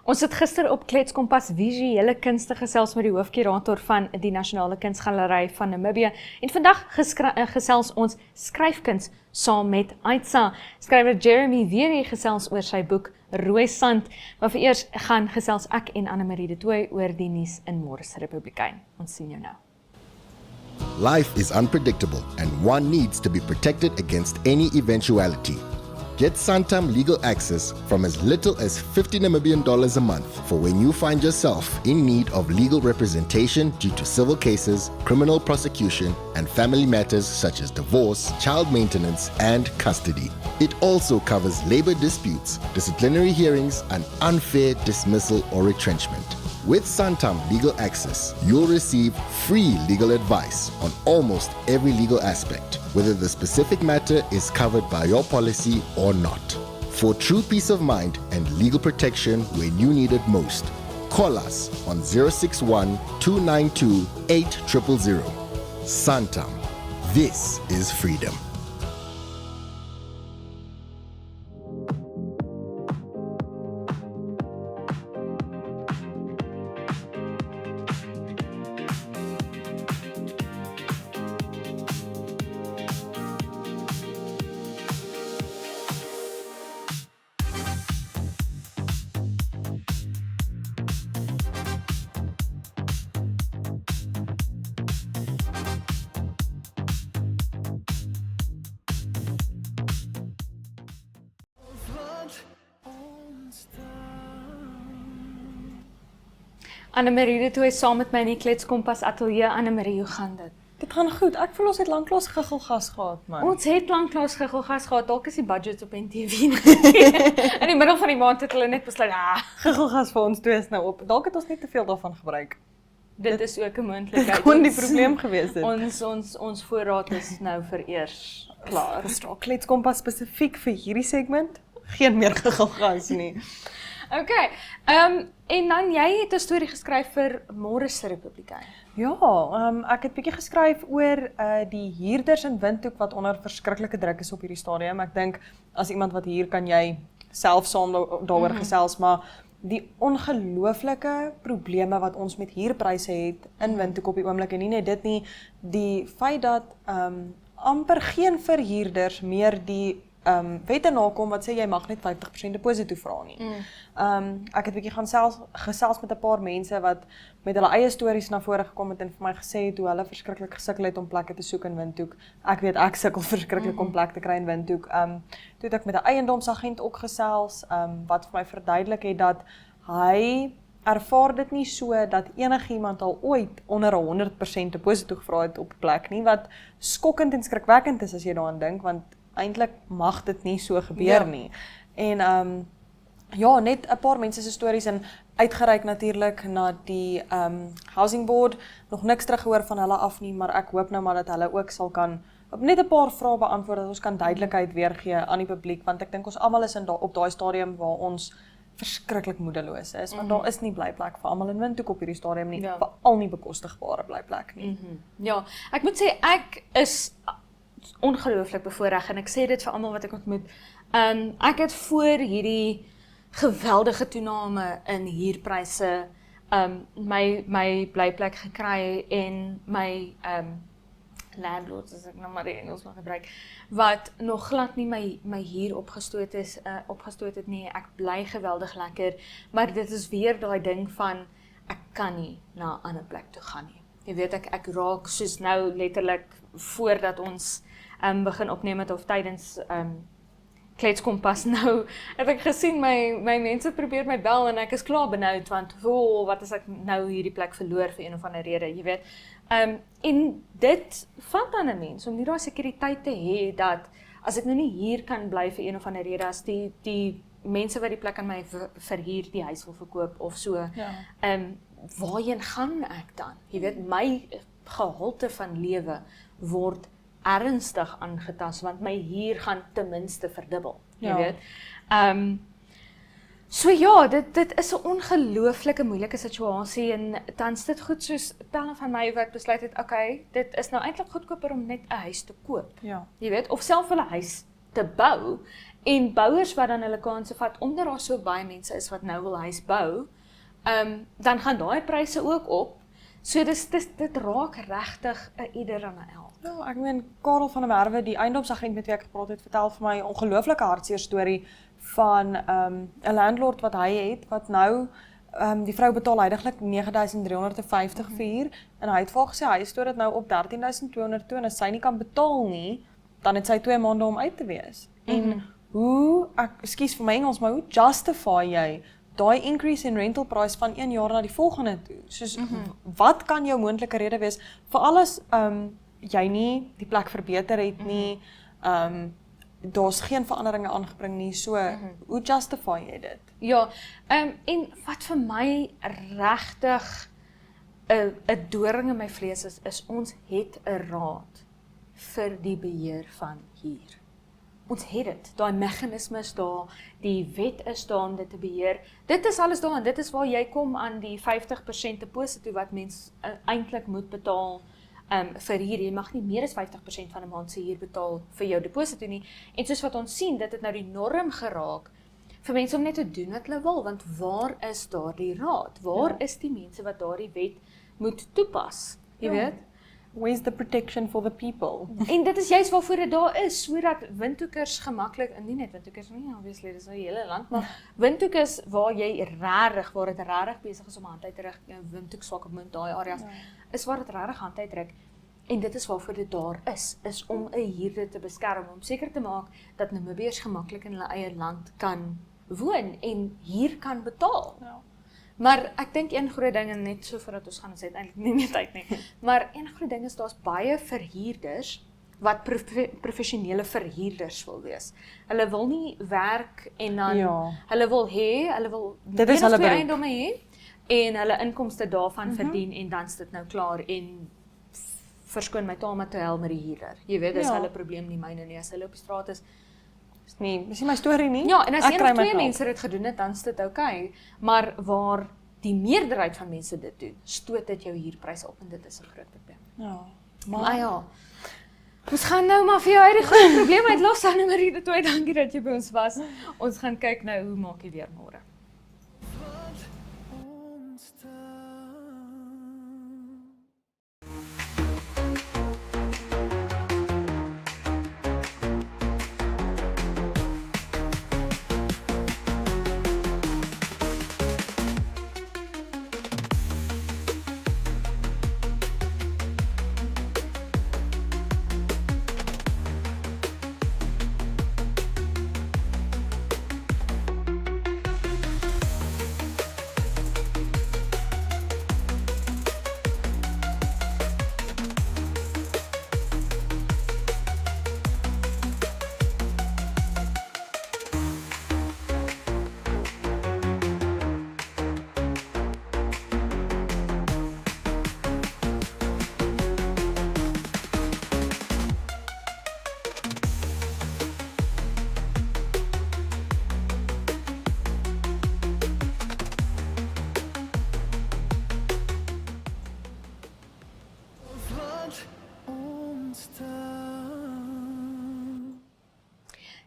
Ons het gister op Kletskompas visuele kunste gesels met die hoofkurator van die Nasionale Kunsgalery van Namibië en vandag gesels ons skryfkuns saam met Aitsa. Skrywer Jeremy weer gesels oor sy boek Rooi Sand, maar vereers gaan gesels ek en Annemarie de Tooy oor die nuus in Môre se Republikein. Ons sien jou nou. Life is unpredictable and one needs to be protected against any eventuality. Get Santam legal access from as little as $50 Namibian a month for when you find yourself in need of legal representation due to civil cases, criminal prosecution, and family matters such as divorce, child maintenance, and custody. It also covers labor disputes, disciplinary hearings, and unfair dismissal or retrenchment. With Santam Legal Access, you'll receive free legal advice on almost every legal aspect, whether the specific matter is covered by your policy or not. For true peace of mind and legal protection when you need it most, call us on 061 292 8000. Santam. This is freedom. Annemarie de Tooy saam met my in die Kletskompas ateljee. Annemarie, hoe gaan dit? Dit gaan goed. Ek voel ons het lanklaas giggelgas gehad, man. Ons het lanklaas giggelgas gehad, dalk is die budget op NTV in die middel van die maand het hulle net besluit, Giggelgas vir ons twee is nou op. Dalk het ons net te veel daarvan gebruik. dit is ook 'n moontlikheid. Kon die probleem gewees het. Ons voorraad is nou vereers klaar. Ons draak Kletskompas spesifiek vir hierdie segment. Geen meer giggelgas nie. Okay, en dan jy het 'n storie geskryf vir Môre se Republikein. Ja, ek het bietjie geskryf oor die huurders in Windhoek wat onder verskriklike druk is op hierdie stadium. Ek dink as iemand wat hier kan jy self saam daaroor gesels, maar die ongelooflike probleme wat ons met huurpryse het in Windhoek op die oomblik en nie net dit nie, die feit dat amper geen verhuurders meer die wette nakom wat sê jy mag net 50% deposito vra nie. Ek het bietjie gaan gesels met 'n paar mense wat met hulle eie stories na vore gekom het en vir my gesê het hoe hulle verskriklik gesukkel het om plekke te soek in Windhoek. Ek weet ek sukkel verskriklik om plek te kry in Windhoek. Toe het ek met 'n eiendomsagent ook gesels wat vir my verduidelik het dat hy ervaar dit nie so dat enigiemand al ooit onder 100% deposito gevra het op 'n plek nie, wat skokkend en skrikwekkend is as jy daaraan dink, want eintlik mag dit nie so gebeur nie. En ja, net 'n paar mense se stories en uitgereik natuurlik na die Housing Board, nog niks teruggehoor van hulle af nie, maar ek hoop nou maar dat hulle ook sal kan net 'n paar vrae beantwoord dat ons kan duidelikheid weergee aan die publiek, want ek dink ons almal is op daai stadium waar ons verskriklik moedeloos is, want daar is nie blyplek vir almal in Windhoek op hierdie stadium nie, veral nie bekostigbare blyplek nie. Ja, ek moet sê ek is ongelooflik bevoorreg en ek sê dit vir almal wat ek ontmoet. Ek het voor hierdie geweldige toename in huurpryse my blyplek gekry en my landlords, as ek nou maar die Engels mag gebruik, wat nog glad nie my huur opgestoot het nie. Ek bly geweldig lekker, maar dit is weer daai ding van ek kan nie na 'n ander plek toe gaan nie. Jy weet ek raak soos nou letterlik voordat ons begin opneem het of tydens Kletskompas nou, het ek gesien my mense probeer my bel en ek is klaar benoud, want wat as ek nou hierdie plek verloor vir een of ander rede, jy weet. En dit vat aan 'n mens om nie daai sekuriteit te hê dat as ek nou nie hier kan bly vir een of ander rede, as die mense wat die plek aan my verhuur die huis wil verkoop of so, waarheen gaan ek dan? Jy weet, my gehalte van lewe word ernstig aangetast, want my huur gaan ten minste verdubbel, jy weet. So ja, dit is 'n ongelooflike moeilike situasie en tans dit goed soos talle van my wat besluit het, okay, dit is nou eintlik goedkoper om net 'n huis te koop. Ja. Jy weet, of self 'n huis te bou, en bouers wat dan hulle kanse vat, omdat daar so baie mense is wat nou wil huis bou, dan gaan daai pryse ook op. So dit raak regtig 'n ieder aan 'n elk. Ja, ek meen Karel van der Merwe, die eiendomsagent met wie ek gepraat het, vertel vir my 'n ongelooflike hartseer storie van 'n landlord wat hy het wat nou die vrou betaal heidaglik 9.350 vir huur en hy het vir haar gesê hy stoor dit nou op 13.200 toe en as sy nie kan betaal nie, dan het sy 2 maande om uit te wees. En hoe, ekskuus vir my Engels, maar hoe justify jy daai increase in rental price van 1 jaar na die volgende toe? Soos, wat kan jou moontlike rede wees, veral as jy nie die plek verbeter het nie, daar's geen veranderinge aangebring nie, so hoe justify jy dit? Ja, en wat vir my regtig 'n doring in my vlees is ons het 'n raad vir die beheer van huur. Ons het dit, daai meganisme is daar, die wet is daar om dit te beheer. Dit is alles daar en dit is waar jy kom aan die 50% deposito wat mens eintlik moet betaal vir huur. Jy mag nie meer as 50% van 'n maand se huur betaal vir jou deposito nie. En soos wat ons sien, dit het nou die norm geraak vir mense om net te doen wat hulle wil, want waar is daardie raad? Waar is die mense wat daardie wet moet toepas? Jy weet? Where's the protection for the people? En dit is juist waarvoor dit daar is, sodat windhoekers gemaklik, en nie net windhoekers nie, obviously, dis nou die hele land, maar windhoekers waar jy waar dit regtig besig is om hand uit te druk, windhoek, Swakopmund, daai areas, is waar dit regtig hand uitdruk. En dit is waarvoor dit daar is om 'n huurder te beskerm, om seker te maak dat Namibiërs gemaklik in hulle eie land kan woon en huur kan betaal. Ja. Maar ek dink een groot ding, en net so voordat ons gaan, ons het eintlik nie meer tyd nie, maar een groot ding is, daar's baie verhuurders wat professionele verhuurders wil wees. Hulle wil nie werk en dan, hulle wil dit is hulle beroep. eiendomme hê, en hulle inkomste daarvan verdien, en dan is dit nou klaar, en verskoon my taal, maar te hel met die huurder. Jy weet, dis hulle probleem nie myne nie, as hulle op die straat is, Dis nie my storie nie. ja, en as Ek een kry of my twee klaar. mense dit gedoen het, dan is dit oukei. Maar waar die meerderheid van mense dit doen, stoot dit jou huurpryse op en dit is 'n groot probleem. Ja. Maar ja, ons gaan nou maar vir jou uit die groot probleem uitlos, Anne Marie de Tooy, dankie dat jy by ons was. Ons gaan kyk nou, hoe maak jy weer môre?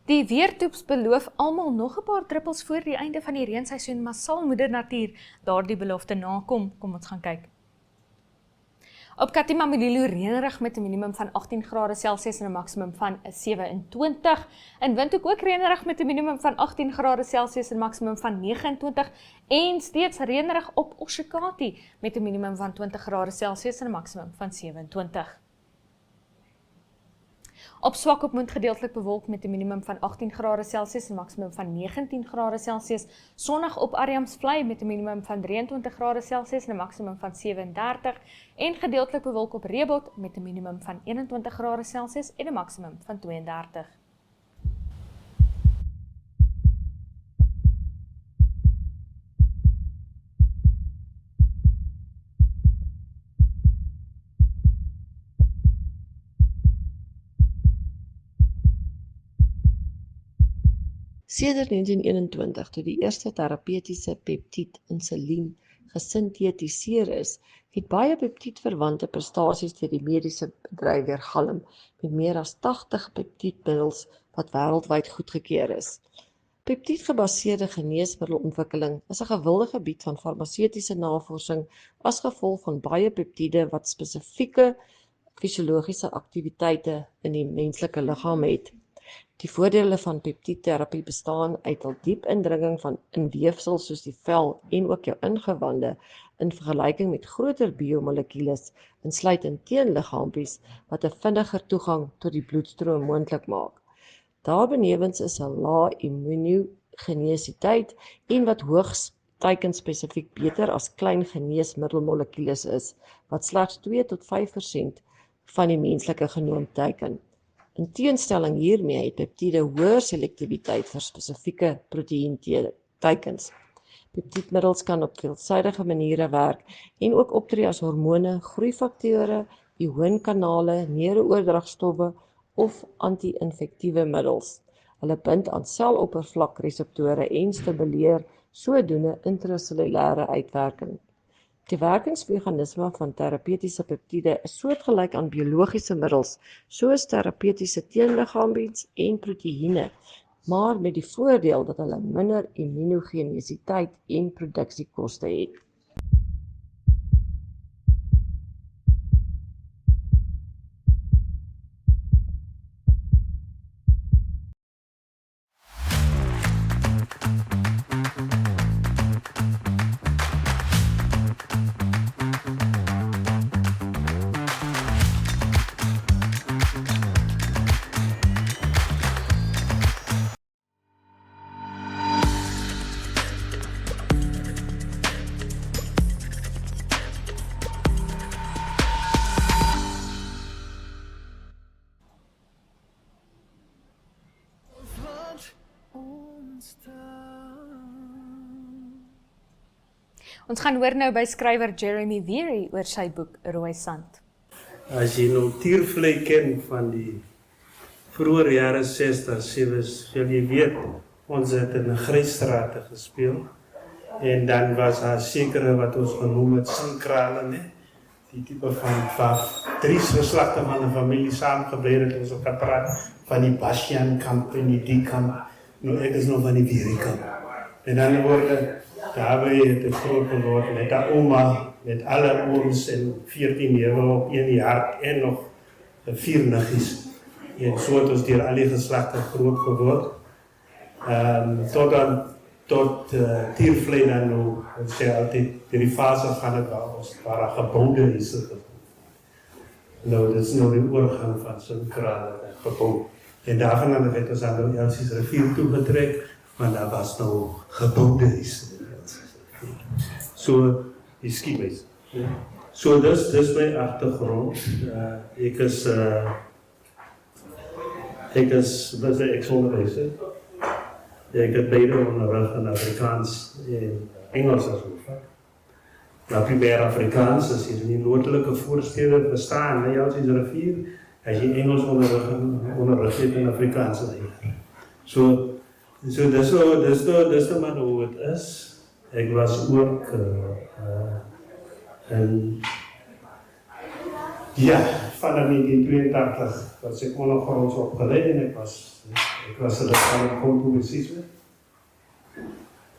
Die weertoeps beloof almal nog 'n paar druppels voor die einde van die reenseisoen, maar sal Moeder Natuur daardie belofte nakom? Kom ons gaan kyk. Op Katimamulilo reënerig met 'n minimum van 18 grade Celsius en 'n maksimum van 27. In Windhoek ook reënerig met 'n minimum van 18 grade Celsius en 'n maksimum van 29 en steeds reënerig op Oshakati met 'n minimum van 20 grade Celsius en 'n maksimum van 27. Op Swakopmund gedeeltelik bewolk met 'n minimum van 18 grade Celsius en maksimum van 19 grade Celsius. Sonnig op Arnhamsvlei met 'n minimum van 23 grade Celsius en 'n maksimum van 37 en gedeeltelik bewolk op Reebot met 'n minimum van 21 grade Celsius en 'n maksimum van 32. Sedert 1921 toe die eerste terapeutiese peptied insulien gesintetiseer is, het baie peptiedverwante prestasies deur die mediese bedryf weergalm met meer as 80 peptiedmiddels wat wêreldwyd goedgekeur is. Peptiedgebaseerde geneesmiddelontwikkeling is 'n gewilde gebied van farmaseutiese navorsing as gevolg van baie peptiede wat spesifieke fisiologiese aktiwiteite in die menslike liggaam het. Die voordele van peptiedterapie bestaan uit hul diep indringing in weefsels soos die vel en ook jou ingewande in vergelyking met groter biomolekules, insluitend teenliggaampies wat 'n vinniger toegang tot die bloedstroom moontlik maak. Daarbenewens is 'n lae immunogenesiteit en wat hoogs teikenspesifiek beter as klein geneesmiddelmolekules is, wat slegs 2 tot 5% van die menslike genoom teiken. In teenstelling hiermee het peptiede hoër selektiwiteit vir spesifieke proteïenteikens. Peptiedmiddels kan op veelsidige maniere werk en ook optree as hormone, groeifaktore, ionkanale, neurooordragstowwe of anti-infektiewe middels. Hulle bind aan seloppervlakreseptore en stimuleer sodoende intrasellulêre uitwerking. Die werkingsmeganisme van terapeutiese peptiede is soortgelyk aan biologiese middels, soos terapeutiese teenliggaampies en proteïene, maar met die voordeel dat hulle minder immunogenesiteit en produksiekoste het. Ons gaan hoor nou by skrywer Jeremy Weary oor sy boek Rooi Sand. As jy nou Tiervlei ken van die vroeë jare 60, sal jy weet, ons het in 'n grysstrate gespeel. En dan was daar sekere wat ons genoem het sinkrale, né? Die tipe van 3 geslagte van 'n familie saamgebly het, ons ook gepraat van die Bastian kamp en die kamp. Nou ek is nog van die Weary kamp. En dan word daarbij het ek groot geword met 'n ouma, met alle ooms en 14 newe op 1 jaar en nog 4 niggies. En so het ons deur al die geslagte groot geword. Tot Tiervlei dan nou, ek sê altyd, die fase van het waar 'n geboude is. Nou, dit is nou die oorgang van sinkrale gebou. En daarvan het ons aan die Elsies rivier toegetrek, want daar was nou geboude is. So, die skiebase. So, dis my agtergrond. Ek is onderwyser. Ek het beide onderrig in Afrikaans en Engels as hoofvak. Nou, primêr Afrikaans is hier die noordelike voorstede bestaan, die Elsies rivier, as jy Engels onderrig het in Afrikaans. So dis nou maar hoe het is. Ek was ook vanaf 1982 was ek ondergronds opgeleid en ek was lid van die Kongo-Sisme.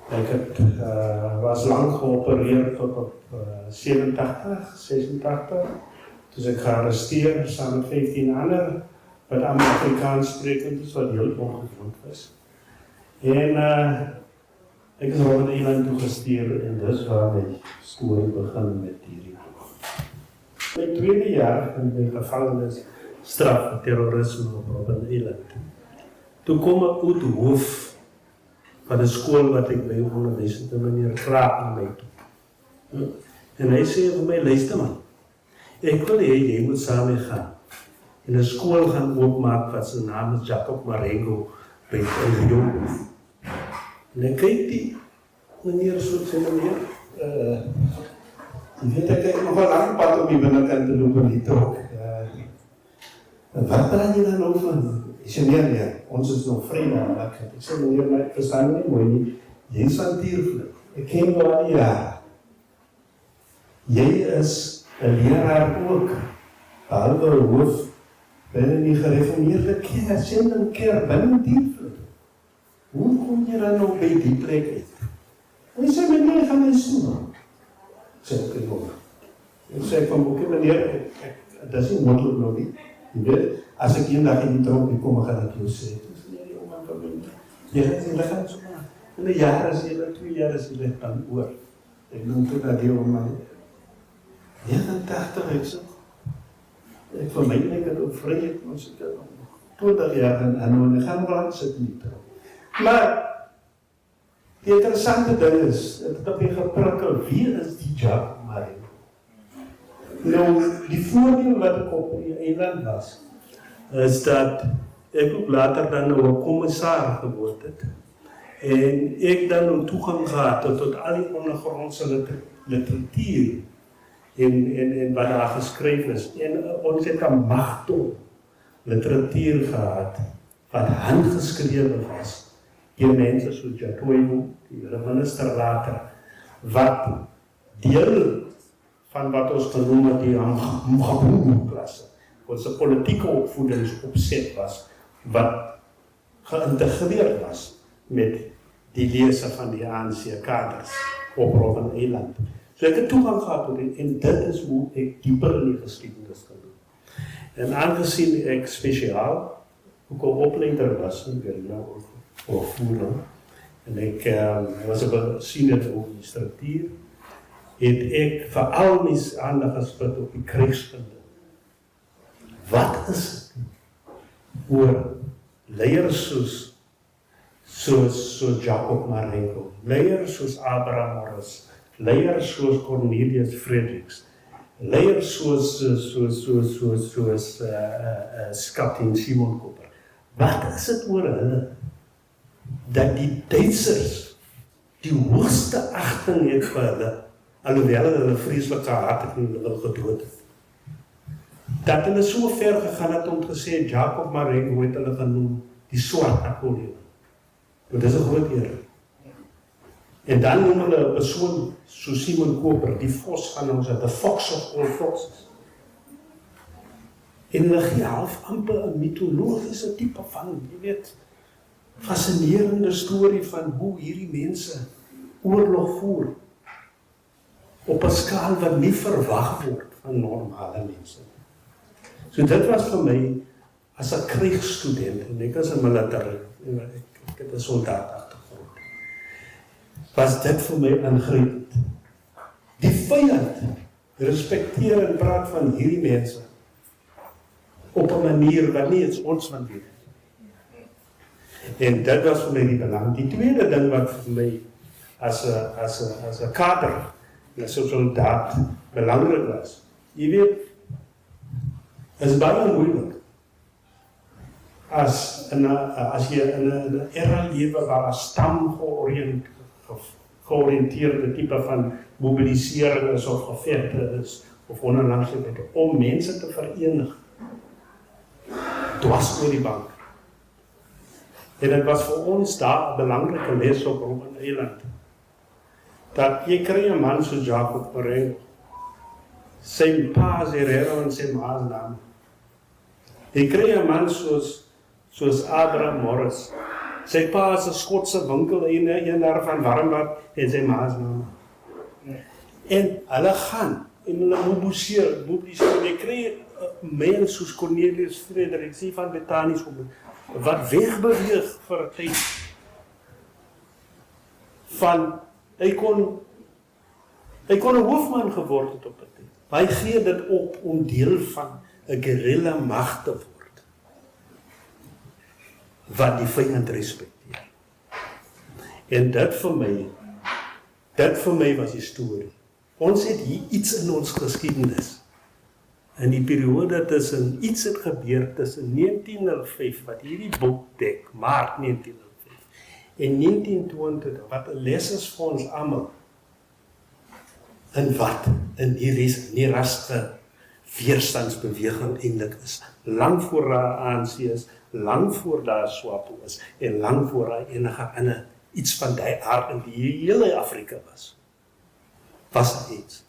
Ek was lang geopereerd tot op 86. Dus ek gearresteer saam met 15 ander wat allemaal Afrikaans sprekend is, wat heel ongewoond was. En ek is al in Eiland toegestuur en dis waar my skool begin met hierdie boek. My 2de jaar in my gevangenisstraf vir terrorisme op Robben Eiland. Toe kom ek uit die hoof van die skool wat ek by onderwys het, meneer Graap na my toe. En hy sê vir my, luister man, ek wil jy moet saam mee gaan. En 'n skool gaan oopmaak wat sy naam is Jacob Marengo by die Jonghof. En ek kyk die meneer so sê meneer, jy weet ek nog 'n lang pad om die binnekant te loop in die trok. Wat praat jy dan nou van? Ek sê nee, ons is nog vriende. Ek sê meneer, maar ek verstaan nie mooi nie. Jy is van Tiervlei. Ek ken jou al die jare. Jy is 'n leraar ook, behalwe hoof binne die gereformeerde kerk, sendingkerk binne Diepvlei. Hoe kom jy dan nog by die plek uit? En hy sê, meneer, gaan huis toe. Sê ek in hoor. Ek sê van, oké meneer, dit is nie moontlik nog nie. Jy weet, as ek eendag in die tronk kom, gaan ek jou sê. Ek sê, nee, oma, van my. Jy gaan so maar. In 'n jaar is jy, 2 jaar is jy dan oor. Ek noem toe dat die oma, 89 ek sê, ek vir my ek het ook vryheid, ons het 20 jaar en ek gaan wel sit nie trouw. Maar, die interessante ding is, het op die geprikkel, wie is die Jacob Marengo? Nou, die voordeel wat ek op die eiland was, is dat ek ook later dan nou 'n kommissaar geword het, en ek dan nou toegang gehad tot al die ondergrondse literatuur, en wat daar geskryf is, en ons het 'n magtig literatuur gehad, wat handgeskrewe was, die mense soos Jatoivo, die minister later, wat deel van wat ons genoem het die Mgaboe-klasse, ons politieke opvoedingsopset was, wat geïntegreerd was met die lese van die ANC kaders op Robben-Eiland. So ek het toegang gehad tot dit, en dit is hoe ek dieper in die geskiedenis kan doen. En aangezien ek spesiaal ook 'n opleider was in Guerrilla opvoeding, en ek was 'n senior oor die struktuur, het ek veral my aandag gespit op die krygskunde. Wat is dit oor leiers soos Jacob Marengo, leiers soos Abraham Morris, leiers soos Cornelius Fredericks, leiers soos kaptein Simon Cooper. Wat is dit oor hulle, dat die Duitsers die hoogste agting het vir hulle, alhoewel hulle vreeslike haat het en hulle gedood het. Dat hulle so ver gegaan het om te sê, Jacob Marengo het hulle genoem, die swart Napoleon. Dit is 'n groot eer. En dan noem hulle 'n persoon soos Simon Cooper, die vos van ons, the fox of all foxes. En hulle gee half amper 'n mitologiese tipe van, jy weet, fascinerende storie van hoe hierdie mense oorlog voer, op 'n skaal wat nie verwag word van normale mense. So dit was vir my, as 'n krygsstudent, en ek is 'n militair, ek het 'n soldaat agtergrond, was dit vir my aangrypend. Die vyand respekteer en praat van hierdie mense op 'n manier wat nie eens ons van weet. En dit was vir my die belang. Die tweede ding wat vir my as 'n kader, as 'n soldaat belangrik was, jy weet, is baie moeilik as jy in 'n era lewe waar 'n stam georiënteerde tipe van mobilisering is of gevegte is of onderlandsheid om mense te verenig dwars oor die bank. En dit was vir ons daar 'n belangrike les op Robben-Eiland, dat jy kry 'n man soos Jacob Marengo, sy pa is Herrero en sy ma is naam. Jy kry 'n man soos Abraham Morris, sy pa is 'n Skotse winkeleienaar van Warmbad en sy ma is naam. En hulle gaan en hulle mobiliseer, jy kry 'n mens soos Cornelius Fredericks, die van Botanies wat wegbeweeg vir 'n tyd van, hy kon 'n hoofman geword het op 'n tyd. Hy gee dit op om deel van 'n guerrilla mag te word, wat die vyand respekteer. En dit vir my was die storie. Ons het hier iets in ons geskiedenis, in die periode tussen iets het gebeur tussen 1905, wat hierdie boek dek, Maart 1905, en 1920, wat 'n les is vir ons almal, in wat in die rasse weerstandsbeweging eintlik is, lang voor daar ANC is, lang voor daar SWAPO is, en lang voor daar enige ander iets van die aard in die hele Afrika was iets.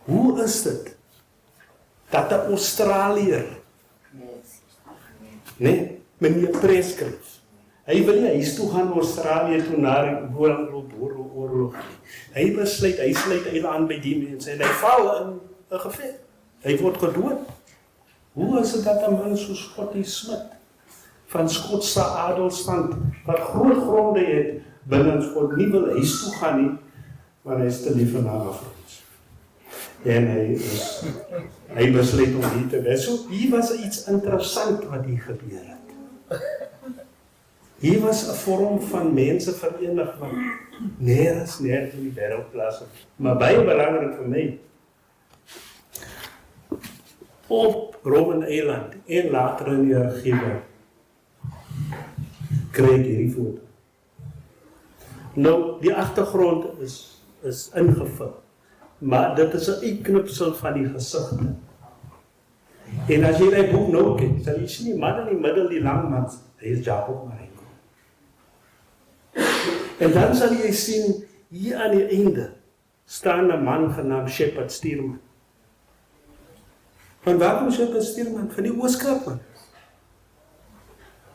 Hoe is dit dat 'n Australiër, nee, meneer Prescott, hy wil nie huis toe gaan Australië toe na die Boeroorlog. Hy besluit, hy sluit hy aan by die mense en hy val in 'n geveg. Hy word gedood. Hoe is dit dat 'n man so Scottie Smith van Skotse adelstand wat groot gronde het binne Skot nie wil huis toe gaan nie, maar hy is te lief vir Afrikaans. En hy besluit om hier te wees. So hier was iets interessant wat hier gebeur het. Hier was 'n vorm van mense verenig wat nêrens in die wêreld plaas. Maar baie belangrik vir my, op Robben Eiland en later in die argiewe kry ek hierdie foto. Nou, die agtergrond is ingevul, maar dit is 'n uitknipsel van die gesigte. En as jy die boek nou kyk, sal jy sien die man in die middel, die lang man, hy is Jacob Marengo. En dan sal jy sien, hier aan die einde, staan 'n man genaamd Shepard Stuurman. Van waar kom Shepard Stuurman? Van die Ooskaap, man.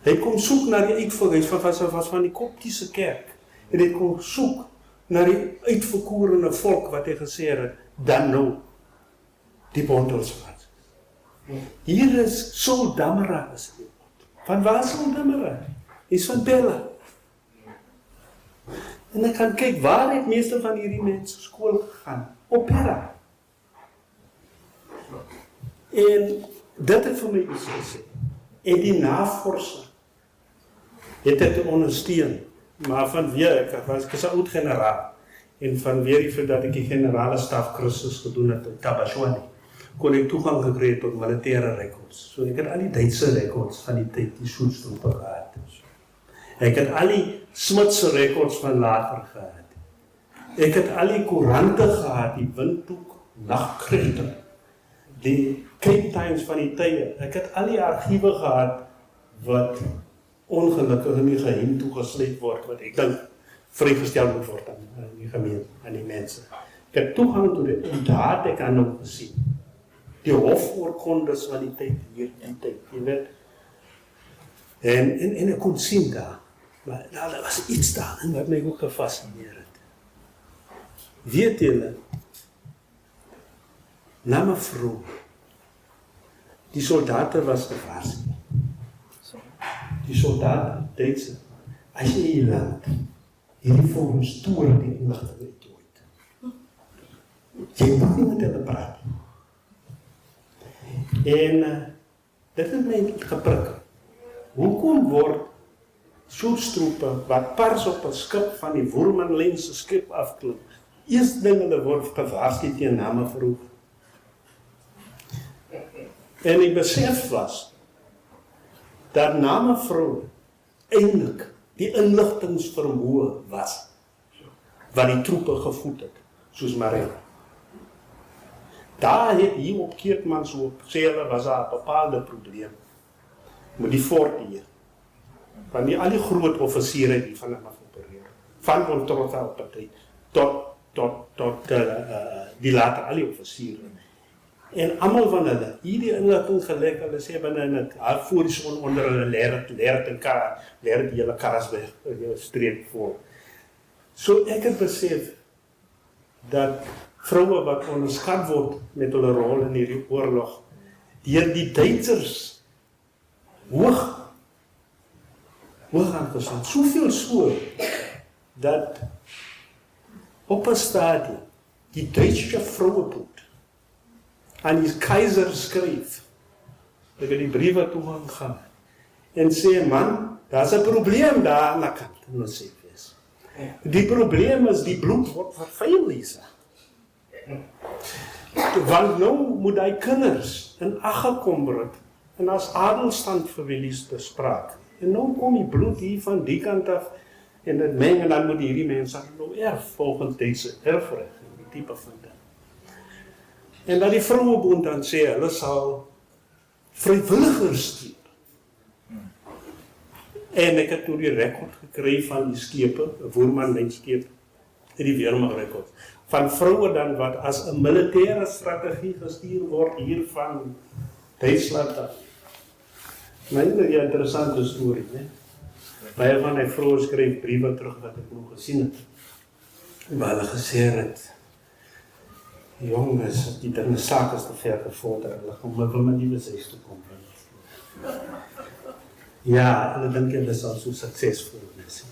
Hy kom soek na die uitvoering, was van die Koptiese kerk. En hy kom soek na die uitverkorene volk wat hy gesê het, dan nou, die Bondelswart. Hier is Saul Damara. Van waar is Saul Damara? Hy is van Bella. En ek gaan kyk, waar het meeste van hierdie mense skool gegaan? Op Bella. En dit het vir my iets gesê. En die navorsing het dit ondersteun. Maar vanweer, ek is 'n oud generaal. En vanweer die feit dat ek die generale staf kursus gedoen het in Tabashwani, kon ek toegang gekry tot militêre rekords. So ek het al die Duitse rekords van die tyd, die Soetstroepe gehad. Ek het al die Smitse rekords van later gehad. Ek het al die koerante gehad, die Windhoek Nagkrente, die Cape Times van die tye. Ek het al die argiewe gehad wat ongelukkig in die geheim toegesluit word, wat ek dink vrygestel moet word aan die gemeente, aan die mense. Ek het toegang tot dit, en daar het ek aan hom gesien. Die hofoorkondes van die tyd, hier die tyd, jy weet. En ek kon sien daar, maar daar was iets daarin wat my ook gefascineer het. Weet julle, na my vrou, die soldate was gewaarsku. Die soldaten, Duitse, as jy hier land, hierdie vorm stoor die inligting uit ooit. Jy moet nie met hulle praat. En dit het my geprikkel. Hoekom word Soetstroepe wat pars op 'n skip van die Woermanlyn se skip afklim, eers ding hulle word gewaarsku teen Namavrou. En die besef was dat Namavrou eintlik die inligtingsvermoë was wat die troepe gevoed het, soos Maree. Daar het hier op Keetmans op Sele was daar 'n bepaalde probleem met die fort hier. Want al die groot offisiere die van hem af opereer, van Ontrotha op partij, tot die later al die offisiere. En allemaal van hulle, hierdie inligting gelek, hulle sê binne in het voor die son onder hulle leer die hele Karasberg, die streek voor. So ek het besef dat vroue wat onderskat word met hulle rol in hierdie oorlog, deur die Duitsers hoog aangeslaan. Soveel so, dat op 'n stadium die Duitse Vrouebond aan die keizer skryf, ek het die briewe toegang gaan, en sê, man, daar's 'n probleem daar aan die kant, in ons wees. Die probleem is, die bloed word vervuil, Lisa. Want nou moet hy kinders in ag gekom word, en as adelstand families te spraak. En nou kom die bloed hier van die kant af, en dit meng, en dan moet hierdie mense nou erf, volgens deze erfreg, die type van dit. En dat die Vrouebond dan sê, hulle sal vrywilligers stuur. En ek het toe die rekord gekry van die skepe, 'n Woermanlyn skep, in die weermag rekord, van vroue dan wat as 'n militêre strategie gestuur word hier van Duitsland af. Maar dit is 'n interessante storie, né? Baie van die vroue skryf briewe terug wat ek nog gesien het. Waar hulle gesê het, jongens, die dinge saak is te ver gevorder, hulle gaan wil met die huis toe kom. Ja, hulle dink hulle sal so suksesvol wees.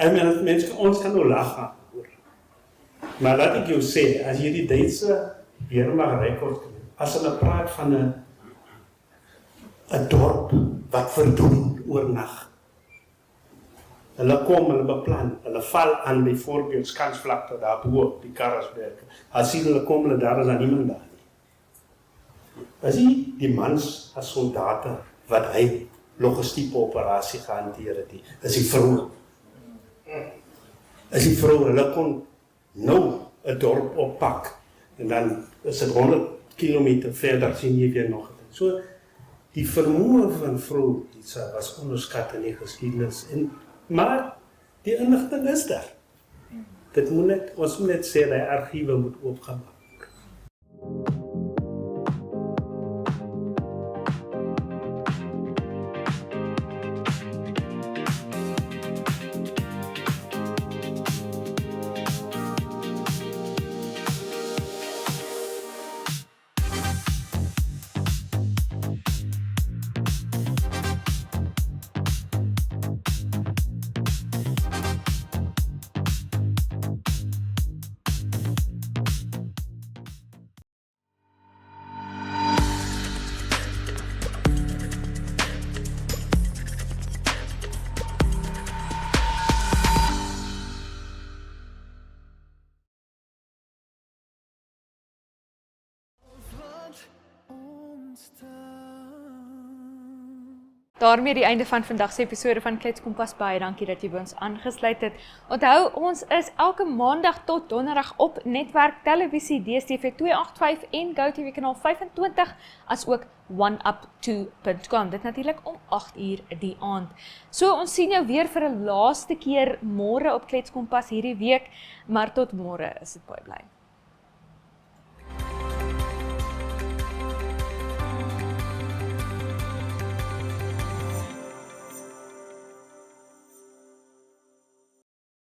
En mense, ons kan nou lag oor. Maar laat ek jou sê, as jy die Duitse Weermacht rekord, as hulle praat van 'n dorp wat verdwyn oornag. Hulle kom, hulle beplan, hulle val aan byvoorbeeld Skansvlakte daar bo, die Karasberg. As hulle kom, hulle daar is dan niemand daar nie. As die mans as soldate wat hy logistieke operasie gehanteer het, is die vroue. Is die vroue, hulle kon nou 'n dorp oppak en dan is dit 100 kilometer verder sien jy weer nog. So die vermoë van vroue was onderskat in die geskiedenis maar die inligting is daar. Ons moet net sê, die argiewe moet oopgemaak. Daarmee die einde van vandag se episode van Klets Kompas. Baie dankie dat jy by ons aangesluit het. Onthou, ons is elke maandag tot donderdag op Netwerk Televisie DStv 285 en GoTV kanaal 25, as ook oneup2.com. Dit natuurlik om 8uur die aand. So ons sien jou weer vir 'n laaste keer môre op Klets Kompas hierdie week, maar tot môre is dit baie bly.